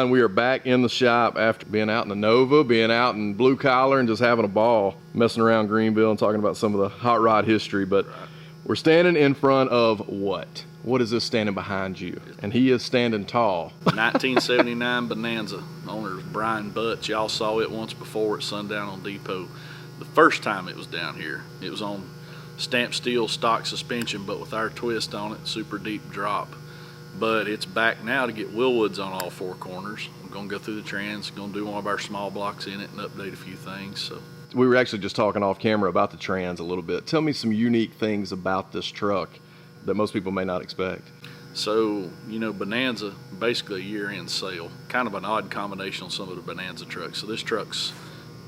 Bryan, we are back in the shop after being out in the Nova, being out in blue collar and just having a ball, messing around Greenville and talking about some of the hot rod history. But we're standing in front of what? What is this standing behind you? And he is standing tall. 1979 Bonanza. Owner is Brian Butts. Y'all saw it once before at Sundown on Depot. The first time it was down here, it was on stamped steel stock suspension, but with our twist on it, super deep drop. But it's back now to get Willwoods on all four corners. We're gonna go through the trans, gonna do one of our small blocks in it and update a few things. So we were actually just talking off camera about the trans a little bit. Tell me some unique things about this truck that most people may not expect. So, you know, Bonanza, basically a year-end sale. Kind of an odd combination on some of the Bonanza trucks. So this truck's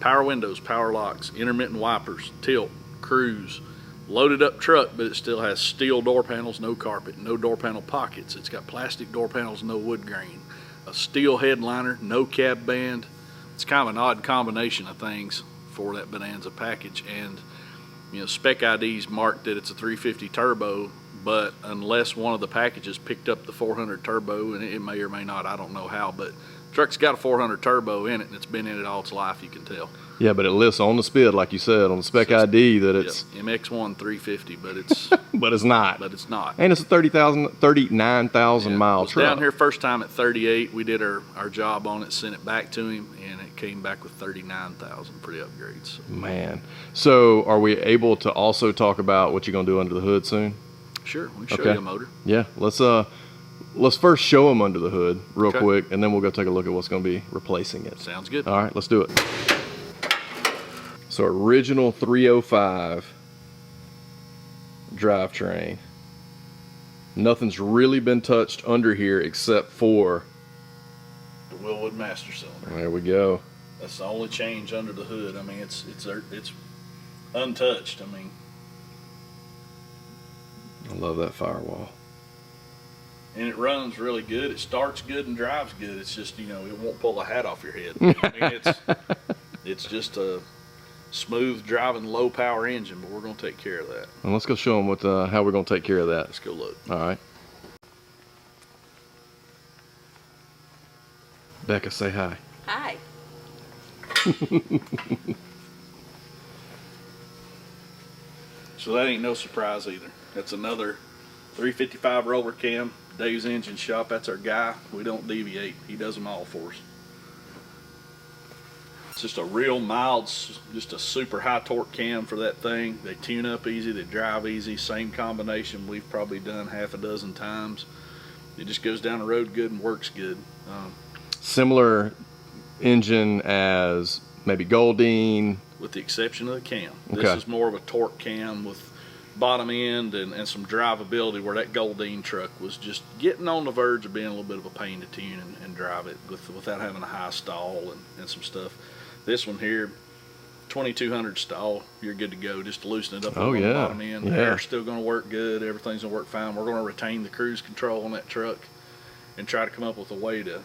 power windows, power locks, intermittent wipers, tilt, cruise, loaded up truck, but it still has steel door panels, no carpet, no door panel pockets. It's got plastic door panels, no wood grain, a steel headliner, no cab band. It's kind of an odd combination of things for that Bonanza package. And, you know, Spec ID's marked that it's a 350 turbo, but unless one of the packages picked up the 400 turbo, and it may or may not, I don't know how, but the truck's got a 400 turbo in it, and it's been in it all its life, you can tell. Yeah, but it lists on the SPID, like you said, on the Spec ID that it's... Yep, MX1 350, but it's... but it's not. But it's not. And it's a 39,000 mile truck. Down here first time at 38, we did our job on it, sent it back to him, and it came back with 39,000 pre-upgrades. Man. So are we able to also talk about what you're going to do under the hood soon? Sure, we can show you a motor. Yeah, let's first show them under the hood real quick, and then we'll go take a look at what's going to be replacing it. Sounds good. All right, let's do it. So original 305 drivetrain. Nothing's really been touched under here except for the Willwood master cylinder. There we go. That's the only change under the hood. I mean, it's untouched. I mean, I love that firewall. And it runs really good. It starts good and drives good. It's just, you know, it won't pull a hat off your head. I mean, it's just a smooth driving, low power engine, but we're going to take care of that. And let's go show them how we're going to take care of that. Let's go look. All right. Becca, say hi. Hi. So that ain't no surprise either. That's another 355 roller cam. Dave's Engine Shop, that's our guy. We don't deviate. He does them all for us. It's just a real mild, just a super high torque cam for that thing. They tune up easy, they drive easy. Same combination we've probably done half a dozen times. It just goes down the road good and works good. Similar engine as maybe Goldine? With the exception of the cam. Okay. This is more of a torque cam with bottom end and some drivability, where that Goldine truck was just getting on the verge of being a little bit of a pain to tune and drive it without having a high stall and some stuff. This one here, 2200 stall, you're good to go. Just to loosen it up on the bottom end. The air's still going to work good. Everything's going to work fine. We're going to retain the cruise control on that truck and try to come up with a way to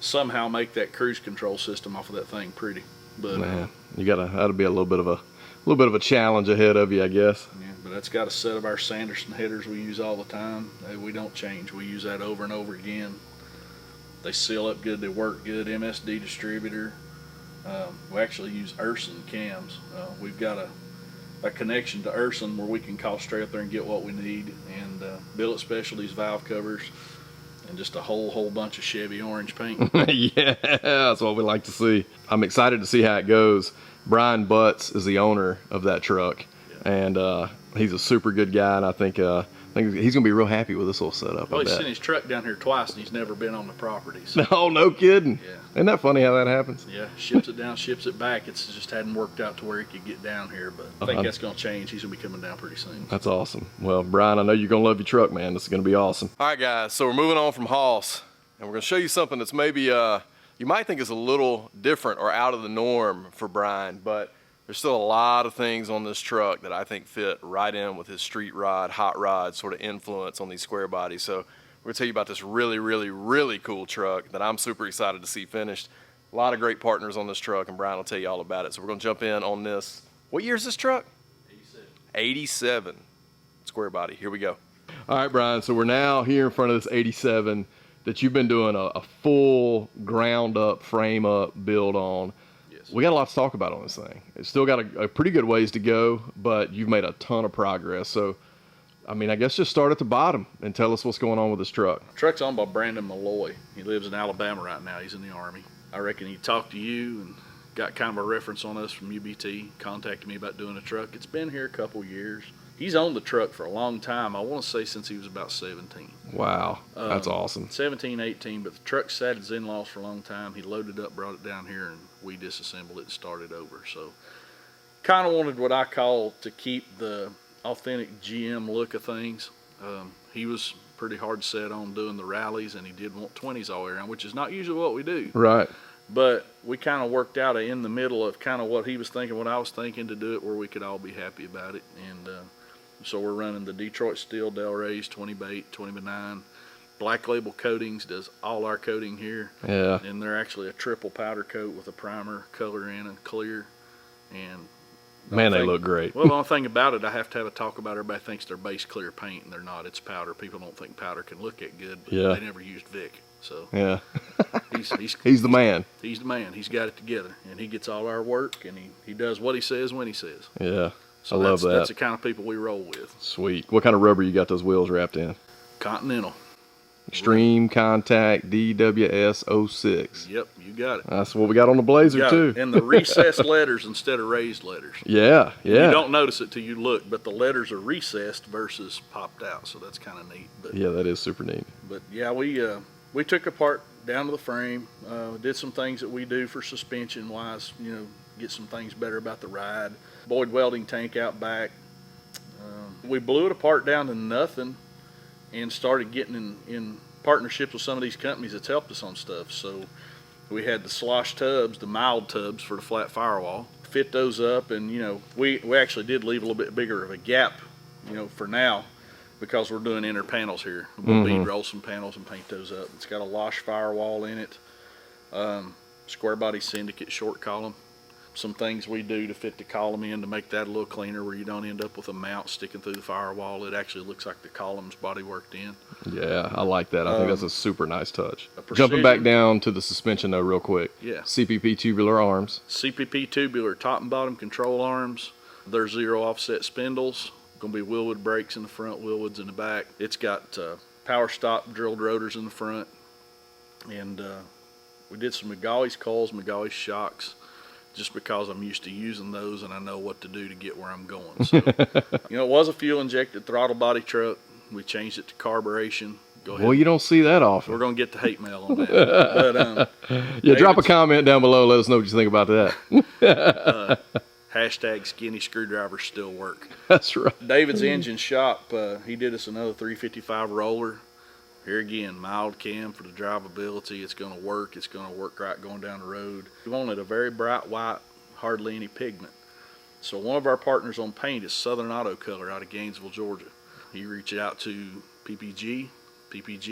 somehow make that cruise control system off of that thing pretty. But man, that'll be a little bit of a challenge ahead of you, I guess. Yeah, but that's got a set of our Sanderson headers we use all the time. We don't change. We use that over and over again. They seal up good. They work good. MSD distributor. We actually use Urson cams. We've got a connection to Urson where we can call straight up there and get what we need. And Billet Specialties valve covers. And just a whole bunch of Chevy orange paint. Yeah, that's what we like to see. I'm excited to see how it goes. Brian Butts is the owner of that truck, and he's a super good guy, and I think he's gonna be real happy with this little setup. Well, he's sent his truck down here twice, and he's never been on the property. So. No, no kidding. Yeah. Isn't that funny how that happens? Yeah, ships it down, ships it back. It's just hadn't worked out to where he could get down here, but I think that's gonna change. He's gonna be coming down pretty soon. That's awesome. Well, Brian, I know you're gonna love your truck, man. This is gonna be awesome. All right, guys. So we're moving on from Hoss, and we're gonna show you something that's maybe you might think is a little different or out of the norm for Brian, but there's still a lot of things on this truck that I think fit right in with his street rod, hot rod sort of influence on these square bodies. So we're gonna tell you about this really, really, really cool truck that I'm super excited to see finished. A lot of great partners on this truck, and Brian will tell you all about it. So we're gonna jump in on this. What year is this truck? 87. 87. Square body, here we go. All right, Brian, so we're now here in front of this 87 that you've been doing a full ground up, frame up build on. Yes. We got a lot to talk about on this thing. It's still got a pretty good ways to go, but you've made a ton of progress. So, I mean, I guess just start at the bottom and tell us what's going on with this truck. The truck's owned by Brandon Malloy. He lives in Alabama right now. He's in the Army. I reckon he talked to you and got kind of a reference on us from UBT, contacted me about doing a truck. It's been here a couple years. He's owned the truck for a long time. I want to say since he was about 17. Wow, that's awesome. 17, 18, but the truck sat at his in-laws for a long time. He loaded up, brought it down here, and we disassembled it and started over. So kind of wanted what I call to keep the authentic GM look of things. He was pretty hard set on doing the rallies, and he did want 20s all the way around, which is not usually what we do. Right. But we kind of worked out in the middle of kind of what he was thinking, what I was thinking, to do it where we could all be happy about it. And so we're running the Detroit Steel Del Rey's 20x8, 20x9. Black Label Coatings does all our coating here. Yeah. And they're actually a triple powder coat with a primer, color in, and clear. And man, they look great. Well, the only thing about it, I have to have a talk about. Everybody thinks they're base clear paint, and they're not. It's powder. People don't think powder can look that good, but yeah. They never used Vic. So yeah, he's the man. He's the man. He's got it together, and he gets all our work, and he does what he says when he says. Yeah, so I love that. That's the kind of people we roll with. Sweet. What kind of rubber you got those wheels wrapped in? Continental. Extreme Contact DWS 06. Yep, you got it. That's what we got on the Blazer too. And the recessed letters instead of raised letters. Yeah, yeah. You don't notice it till you look, but the letters are recessed versus popped out, so that's kind of neat. But, yeah, that is super neat. But yeah, we took apart down to the frame, did some things that we do for suspension wise, get some things better about the ride. Boyd welding tank out back. We blew it apart down to nothing and started getting in partnerships with some of these companies that's helped us on stuff. So we had the slosh tubs, the mild tubs for the flat firewall, fit those up, and we actually did leave a little bit bigger of a gap, for now, because we're doing inner panels here. We'll bead roll some panels and paint those up. It's got a Losh firewall in it, square body syndicate short column. Some things we do to fit the column in to make that a little cleaner, where you don't end up with a mount sticking through the firewall. It actually looks like the column's body worked in. Yeah, I like that. I think that's a super nice touch. Jumping back down to the suspension though real quick. Yeah. CPP tubular arms. CPP tubular top and bottom control arms. They're 0 offset spindles. Going to be Willwood brakes in the front, Willwoods in the back. It's got power stop drilled rotors in the front. And we did some McGawey's coils, McGawey's shocks, just because I'm used to using those and I know what to do to get where I'm going. So, it was a fuel injected throttle body truck. We changed it to carburation. Go ahead. Well, you don't see that often. We're going to get the hate mail on that. But, yeah, drop a comment down below. Let us know what you think about that. Hashtag skinny screwdrivers still work. That's right. David's engine shop, he did us another 355 roller. Here again, mild cam for the drivability. It's going to work. It's going to work right going down the road. We wanted a very bright white, hardly any pigment. So one of our partners on paint is Southern Auto Color out of Gainesville, Georgia. He reached out to PPG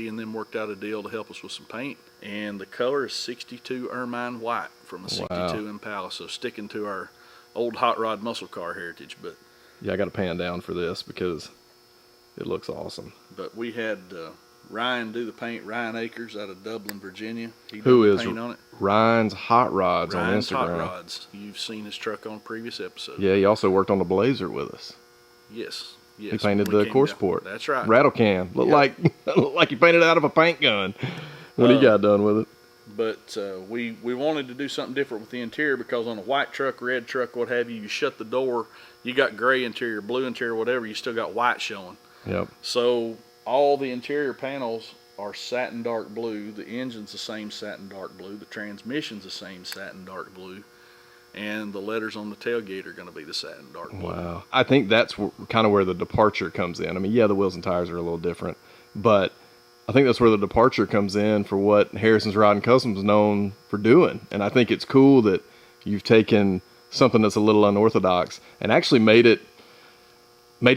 and then worked out a deal to help us with some paint. And the color is 62 Ermine White from a 62 Impala. So sticking to our old hot rod muscle car heritage. But yeah, I got to pan down for this because it looks awesome. But we had Ryan do the paint. Ryan Akers out of Dublin, Virginia. Who is paint on it. Ryan's Hot Rods Ryan's on Instagram. Hot Rods. You've seen his truck on a previous episode. Yeah, he also worked on the Blazer with us. Yes. He painted the course port. That's right. Rattle can. Looked like he painted it out of a paint gun when he got done with it. But we wanted to do something different with the interior, because on a white truck, red truck, what have you, you shut the door, you got gray interior, blue interior, whatever, you still got white showing. Yep. So all the interior panels are satin dark blue. The engine's the same satin dark blue. The transmission's the same satin dark blue. And the letters on the tailgate are going to be the satin dark blue. Wow. I think that's kind of where the departure comes in. I mean, yeah, the wheels and tires are a little different, but I think that's where the departure comes in for what Harrison's Rod and Customs is known for doing. And I think it's cool that you've taken something that's a little unorthodox and actually made it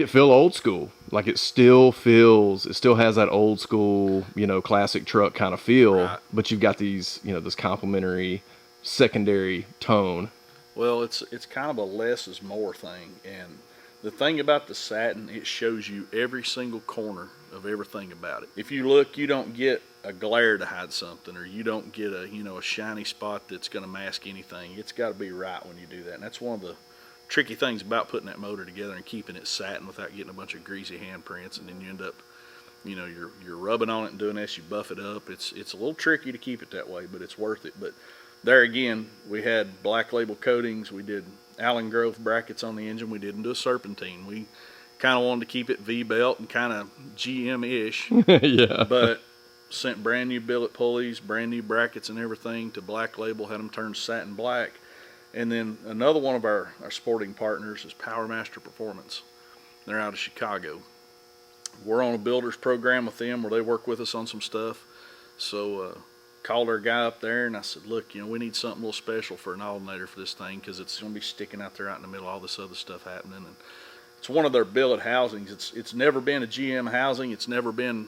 feel old school. Like it still has that old school, classic truck kind of feel, right. But you've got these, this complementary secondary tone. Well, it's kind of a less is more thing. And the thing about the satin, it shows you every single corner of everything about it. If you look, you don't get a glare to hide something, or you don't get a, a shiny spot that's going to mask anything. It's got to be right when you do that. And that's one of the tricky things about putting that motor together and keeping it satin without getting a bunch of greasy handprints, and then you end up, you're rubbing on it and doing this, you buff it up. It's a little tricky to keep it that way, but it's worth it. But there again, we had black label coatings, we did Allen Grove brackets on the engine, we didn't do a serpentine. We kind of wanted to keep it V-belt and kind of GM-ish. Yeah. But sent brand new billet pulleys, brand new brackets and everything to black label, had them turned satin black. And then another one of our sporting partners is Power Master Performance. They're out of Chicago. We're on a builder's program with them where they work with us on some stuff. So called our guy up there and I said, look, we need something a little special for an alternator for this thing, because it's going to be sticking out there out in the middle of all this other stuff happening. And it's one of their billet housings. It's never been a GM housing. It's never been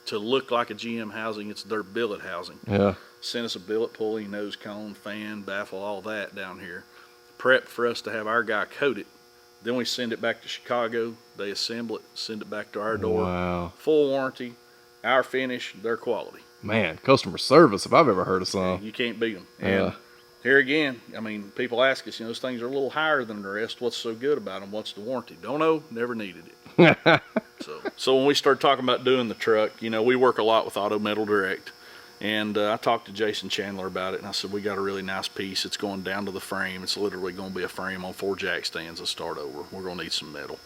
to look like a GM housing. It's their billet housing. Yeah. Sent us a billet pulley, nose cone, fan, baffle, all that down here. Prep for us to have our guy coat it. Then we send it back to Chicago. They assemble it, send it back to our door. Wow. Full warranty, our finish, their quality. Man, customer service, if I've ever heard of some. You can't beat them. And here again, people ask us, those things are a little higher than the rest. What's so good about them? What's the warranty? Don't know, never needed it. So when we started talking about doing the truck, we work a lot with Auto Metal Direct. And I talked to Jason Chandler about it, and I said, we got a really nice piece. It's going down to the frame. It's literally going to be a frame on 4 jack stands to start over. We're going to need some metal.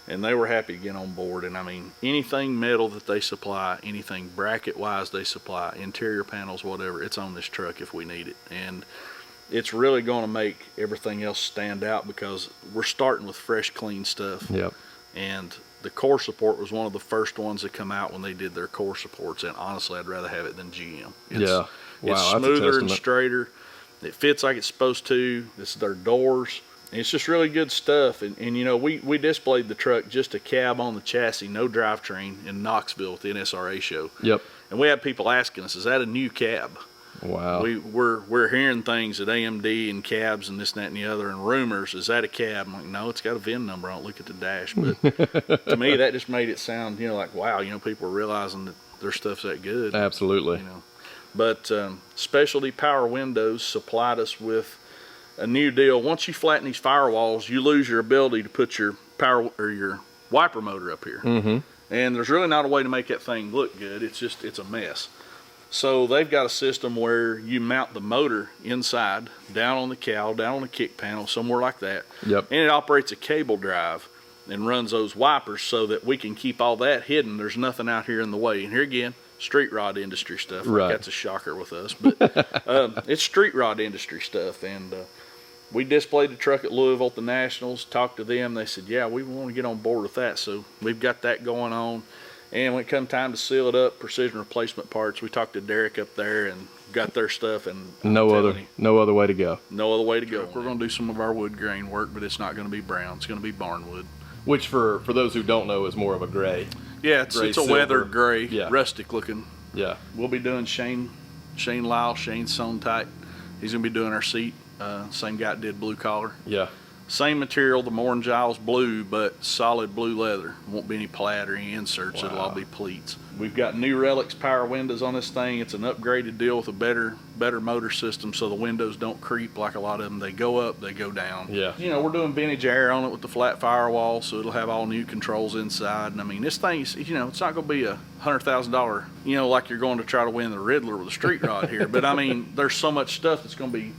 And they were happy to get on board. And anything metal that they supply, anything bracket-wise they supply, interior panels, whatever, it's on this truck if we need it. And it's really going to make everything else stand out, because we're starting with fresh, clean stuff. Yep. And the core support was one of the first ones that come out when they did their core supports, and honestly, I'd rather have it than GM. Yeah. Wow, it's that's a smoother and testament. straighter. It fits like it's supposed to. It's their doors. It's just really good stuff. And we displayed the truck, just a cab on the chassis, no drivetrain, in Knoxville at the NSRA show. Yep. And we had people asking us, is that a new cab? Wow. We're hearing things at AMD and cabs and this, that, and the other, and rumors. Is that a cab? I'm like, no, it's got a VIN number on it. Look at the dash. But to me, that just made it sound, like, wow, people are realizing that their stuff's that good. Absolutely. But Specialty Power Windows supplied us with a new deal. Once you flatten these firewalls, you lose your ability to put your power or your wiper motor up here. Mm-hmm. And there's really not a way to make that thing look good. It's a mess. So they've got a system where you mount the motor inside, down on the cowl, down on the kick panel, somewhere like that. Yep. And it operates a cable drive and runs those wipers so that we can keep all that hidden. There's nothing out here in the way. And here again, street rod industry stuff. Right. That's a shocker with us, but it's street rod industry stuff. And we displayed the truck at Louisville at the Nationals, talked to them. They said, yeah, we want to get on board with that. So we've got that going on. And when it come time to seal it up, precision replacement parts, we talked to Derek up there and got their stuff. And no other way to go. No other way to go. We're going to do some of our wood grain work, but it's not going to be brown. It's going to be barnwood. Which, for those who don't know, is more of a gray. Yeah, it's a weathered gray, Yeah. rustic looking. Yeah. We'll be doing Shane Lyle, Shane Sontight. He's going to be doing our seat. Same guy that did blue collar. Yeah. Same material, the Moore & Giles blue, but solid blue leather. Won't be any plaid or any inserts. Wow. It'll all be pleats. We've got new Relics power windows on this thing. It's an upgraded deal with a better motor system, so the windows don't creep like a lot of them. They go up, they go down. Yeah. We're doing vintage air on it with the flat firewall, so it'll have all new controls inside. And this thing's, it's not going to be a $100,000, like you're going to try to win the Riddler with a street rod here. But there's so much stuff that's going to be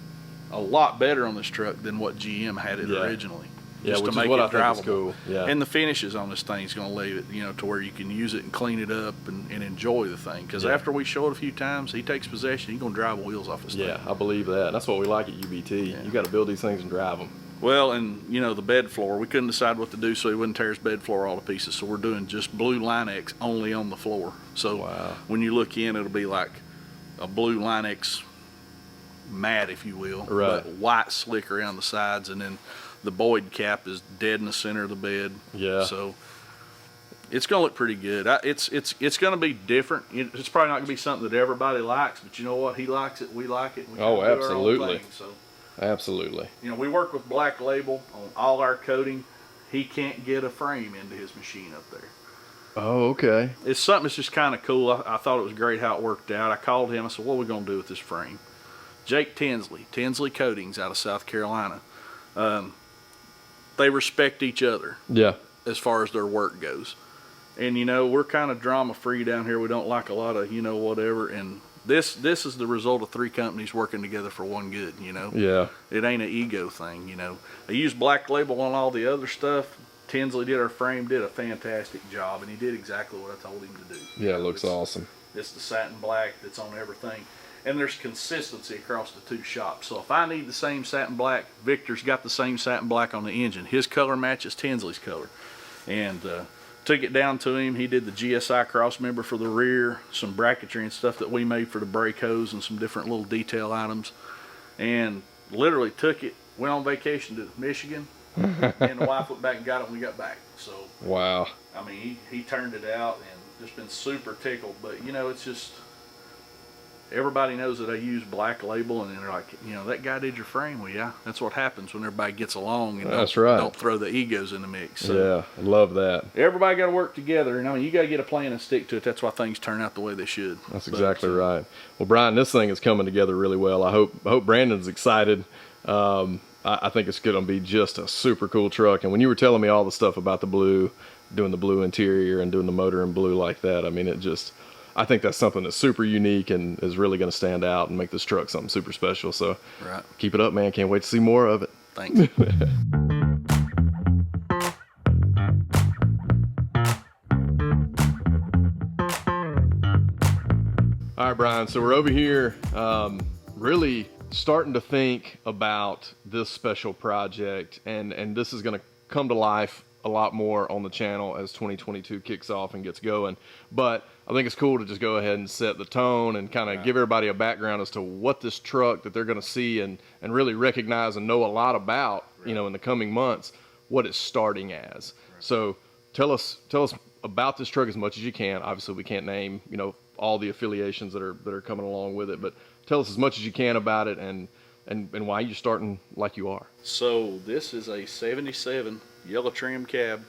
a lot better on this truck than what GM had it originally. Yeah, just which to make is what it I think is drivable. cool. Yeah. And the finishes on this thing is going to leave it, to where you can use it and clean it up and enjoy the thing. Because after we show it a few times, he takes possession, he's going to drive wheels off this thing. Yeah, I believe that. That's what we like at UBT. Yeah. You got to build these things and drive them. Well, and the bed floor, we couldn't decide what to do so he wouldn't tear his bed floor all to pieces. So we're doing just blue Line-X only on the floor. So when you look in, it'll be like a blue Line-X mat, if you will, right. But white slick around the sides, and then the Boyd cap is dead in the center of the bed. Yeah. So it's gonna look pretty good. It's gonna be different. It's probably not gonna be something that everybody likes, but you know what? He likes it. We like it. We Oh, absolutely. Do our own thing, so. Absolutely. We work with Black Label on all our coating. He can't get a frame into his machine up there. Oh, okay. It's something that's just kind of cool. I thought it was great how it worked out. I called him. I said, what are we going to do with this frame? Jake Tinsley Coatings out of South Carolina. They respect each other. Yeah. As far as their work goes. And, you know, we're kind of drama free down here. We don't like a lot of, you know, whatever. And this is the result of 3 companies working together for one good, you know. Yeah. It ain't an ego thing, you know. They use Black Label on all the other stuff. Tinsley did our frame, did a fantastic job, and he did exactly what I told him to do. Yeah, it looks awesome. It's the satin black that's on everything. And there's consistency across the 2 shops. So if I need the same satin black, Victor's got the same satin black on the engine. His color matches Tinsley's color. And took it down to him. He did the GSI cross member for the rear, some bracketry and stuff that we made for the brake hose and some different little detail items. And literally took it, went on vacation to Michigan, and the wife went back and got it when we got back. So, wow. I mean, he turned it out and just been super tickled. But, you know, it's just, everybody knows that I use Black Label, and they're like, you know, that guy did your frame. Well, yeah, that's what happens when everybody gets along and that's right. Don't throw the egos in the mix. So yeah, I love that. everybody got to work together, and I mean, you got to get a plan and stick to it. That's why things turn out the way they should. That's exactly right. Well, Bryan, this thing is coming together really well. I hope Brandon's excited. I think it's going to be just a super cool truck. And when you were telling me all the stuff about the blue, doing the blue interior and doing the motor in blue like that, I mean, I think that's something that's super unique and is really going to stand out and make this truck something super special. So Right. Keep it up, man. Can't wait to see more of it. Thanks. All right, Bryan, so we're over here really starting to think about this special project, and this is going to come to life a lot more on the channel as 2022 kicks off and gets going. But I think it's cool to just go ahead and set the tone and kind of give everybody a background as to what this truck that they're going to see and really recognize and know a lot about, you know, in the coming months, what it's starting as. So tell us about this truck as much as you can. Obviously, we can't name, you know, all the affiliations that are coming along with it, but tell us as much as you can about it and why you're starting like you are. So this is a 77 yellow trim cab.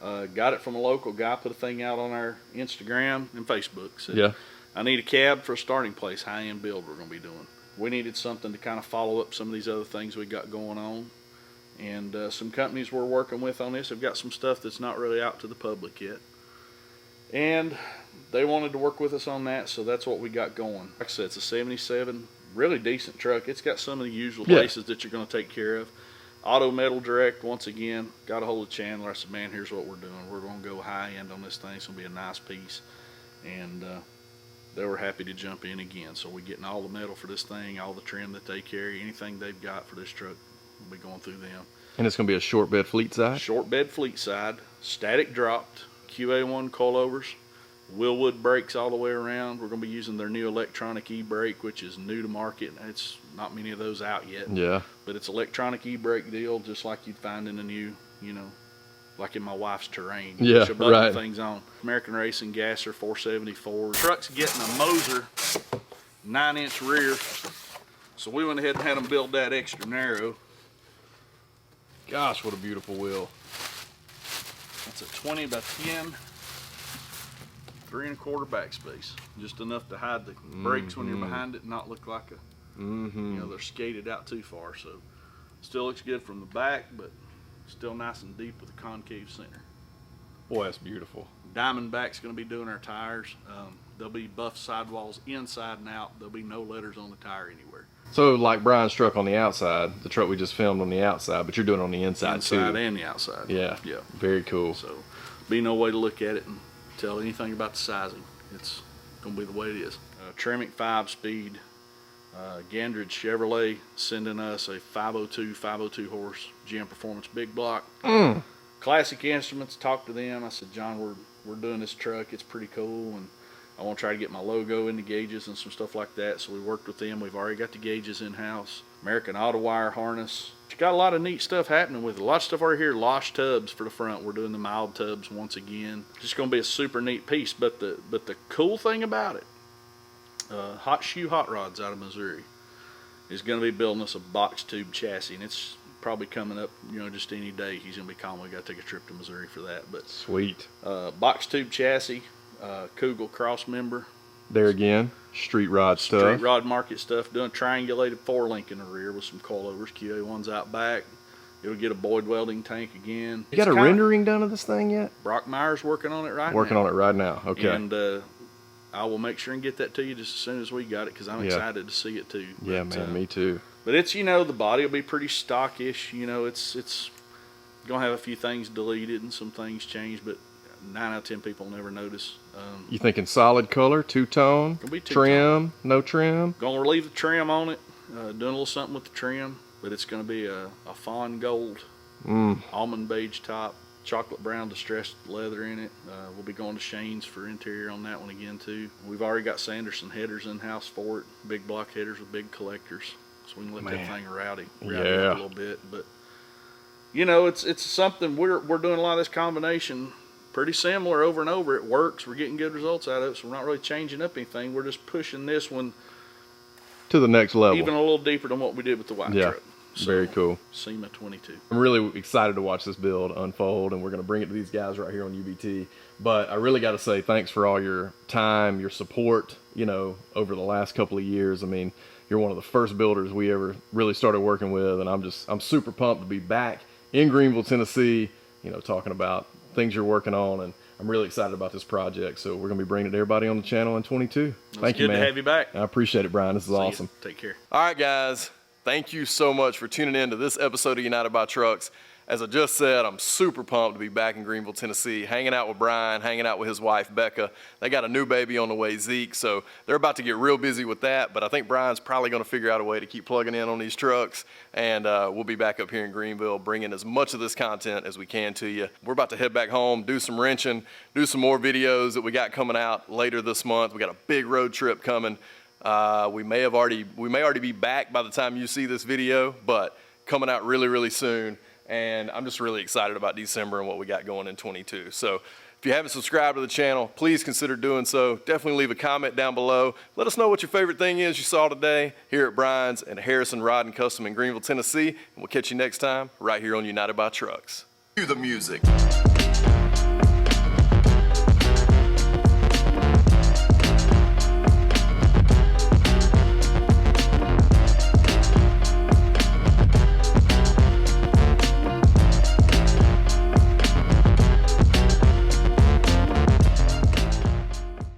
Got it from a local guy, put a thing out on our Instagram and Facebook. Said, Yeah. I need a cab for a starting place, high-end build we're going to be doing. We needed something to kind of follow up some of these other things we got going on. And some companies we're working with on this have got some stuff that's not really out to the public yet. And they wanted to work with us on that, so that's what we got going. Like I said, it's a 77, really decent truck. It's got some of the usual places that you're going to take care of. Auto Metal Direct, once again, got a hold of Chandler. I said, man, here's what we're doing. We're going to go high end on this thing. It's going to be a nice piece. And they were happy to jump in again. So we're getting all the metal for this thing, all the trim that they carry, anything they've got for this truck, we'll be going through them. And it's going to be a short bed fleet side? Short bed fleet side, static dropped, QA1 coilovers, Willwood brakes all the way around. We're going to be using their new electronic e-brake, which is new to market. It's not many of those out yet. Yeah. But it's electronic e-brake deal, just like you'd find in a new, you know, like in my wife's Terrain. Yeah, She'll button right. things on. American Racing Gasser 474. Truck's getting a Moser 9-inch rear. So we went ahead and had them build that extra narrow. Gosh, what a beautiful wheel. That's a 20 by 10. 3 1/4 backspace, just enough to hide the brakes when you're behind it and not look like you know, they're skated out too far. So still looks good from the back, but still nice and deep with a concave center. Boy, that's beautiful. Diamondback's going to be doing our tires. There'll be buff sidewalls inside and out. There'll be no letters on the tire anywhere. So like Bryan's truck on the outside, the truck we just filmed on the outside, but you're doing it on the inside too. Inside and the outside. Yeah. Yeah. Very cool. So be no way to look at it and tell anything about the sizing. It's going to be the way it is. Tremec 5-speed. Gandridge Chevrolet sending us a 502 horse GM Performance big block. Classic Instruments, talked to them. I said, John, we're doing this truck. It's pretty cool, and I want to try to get my logo in the gauges and some stuff like that. So we worked with them. We've already got the gauges in-house. American Auto Wire harness. It's got a lot of neat stuff happening with it. A lot of stuff over here. Losh tubs for the front. We're doing the mild tubs once again. Just going to be a super neat piece. But the cool thing about it, Hot Shoe Hot Rods out of Missouri is going to be building us a box tube chassis, and it's probably coming up, you know, just any day he's gonna be calling. We gotta take a trip to Missouri for that. But Sweet. Box tube chassis, Kugel cross member. There again, street rod stuff. Street rod market stuff. Doing triangulated 4-link in the rear with some coilovers, QA1s out back. It'll get a Boyd welding tank again. You got a rendering done of this thing yet? Brock Meyer's working on it right now. Working on it right now. Okay. And I will make sure and get that to you just as soon as we got it, because I'm excited to see it too. Yeah, man, me too. But it's, you know, the body will be pretty stockish. You know, it's gonna have a few things deleted and some things changed, but 9 out of 10 people never notice. You thinking solid color, two-tone, trim, no trim? Gonna relieve the trim on it, doing a little something with the trim, but it's gonna be a fawn gold, almond beige top, chocolate brown distressed leather in it. We'll be going to Shane's for interior on that one again too. We've already got Sanderson headers in-house for it, big block headers with big collectors, so we can let that thing rowdy up a little bit. But you know, it's something we're doing a lot of this combination pretty similar over and over. It works. We're getting good results out of it, so we're not really changing up anything. We're just pushing this one to the next level, even a little deeper than what we did with the white truck. So, very cool. SEMA 22. I'm really excited to watch this build unfold, and we're going to bring it to these guys right here on UBT. But I really got to say thanks for all your time, your support, you know, over the last couple of years. I mean, you're one of the first builders we ever really started working with, and I'm super pumped to be back in Greenville, Tennessee, you know, talking about things you're working on, and I'm really excited about this project. So we're going to be bringing it to everybody on the channel in 22. Thank you, man. Good to have you back. I appreciate it, Brian. This is awesome. Take care. All right, guys. Thank you so much for tuning in to this episode of United by Trucks. As I just said, I'm super pumped to be back in Greenville, Tennessee, hanging out with Brian, hanging out with his wife, Becca. They got a new baby on the way, Zeke, so they're about to get real busy with that, but I think Brian's probably going to figure out a way to keep plugging in on these trucks, and we'll be back up here in Greenville bringing as much of this content as we can to you. We're about to head back home, do some wrenching, do some more videos that we got coming out later this month. We got a big road trip coming. We may already be back by the time you see this video, but coming out really, really soon. And I'm just really excited about December and what we got going in 22. So if you haven't subscribed to the channel, please consider doing so. Definitely leave a comment down below. Let us know what your favorite thing is you saw today here at Bryan's and Harrison Rod and Custom in Greenville, Tennessee. And we'll catch you next time right here on United by Trucks. Cue the music.